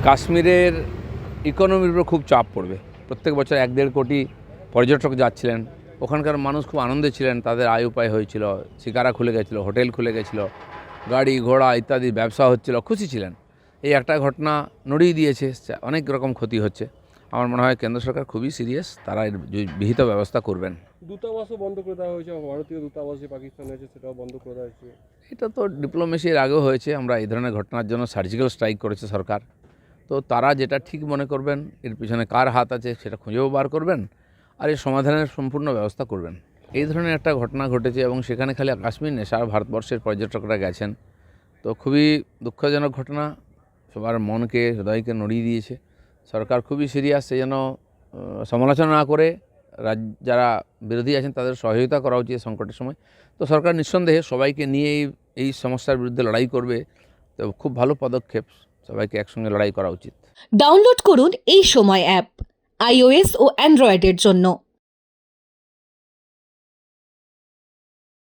কাশ্মীরের ইকোনমির উপর খুব চাপ পড়বে। প্রত্যেক বছর 1-1.5 কোটি পর্যটক যাচ্ছিলেন। ওখানকার মানুষ খুব আনন্দে ছিলেন, তাদের আয় উপায় হয়েছিল, শিকারা খুলে গেছিলো, হোটেল খুলে গেছিলো, গাড়ি ঘোড়া ইত্যাদি ব্যবসা হচ্ছিল, খুশি ছিলেন। এই একটা ঘটনা নড়িয়ে দিয়েছে, অনেক রকম ক্ষতি হচ্ছে। আমার মনে হয় কেন্দ্র সরকার খুবই সিরিয়াস, তারা এর বিহিত ব্যবস্থা করবেন। দূতাবাসও বন্ধ করে দেওয়া হয়েছে, ভারতীয় দূতাবাস যে পাকিস্তানে আছে সেটাও বন্ধ করে দেওয়া হয়েছে। এটা তো ডিপ্লোমেসির আগেও হয়েছে। আমরা এই ধরনের ঘটনার জন্য সার্জিক্যাল স্ট্রাইক করেছে সরকার। তো তারা যেটা ঠিক মনে করবেন, এর পিছনে কার হাত আছে সেটা খুঁজেও বার করবেন, আর এর সমাধানের সম্পূর্ণ ব্যবস্থা করবেন। এই ধরনের একটা ঘটনা ঘটেছে এবং সেখানে খালি কাশ্মীর নেই, সারা ভারতবর্ষের পর্যটকরা গেছেন। তো খুবই দুঃখজনক ঘটনা, সবার মনকে হৃদয়কে নড়িয়ে দিয়েছে। সরকার খুবই সিরিয়াস, সেই জন্য সমালোচনা না করে যারা বিরোধী আছেন তাদের সহযোগিতা করা উচিত সংকটের সময়। তো সরকার নিঃসন্দেহে সবাইকে নিয়ে এই সমস্যার বিরুদ্ধে লড়াই করবে। তো খুব ভালো পদক্ষেপ, সবাইকে একসঙ্গে লড়াই করা উচিত। ডাউনলোড করুন এই সময় অ্যাপ iOS ও অ্যান্ড্রয়েডের জন্য।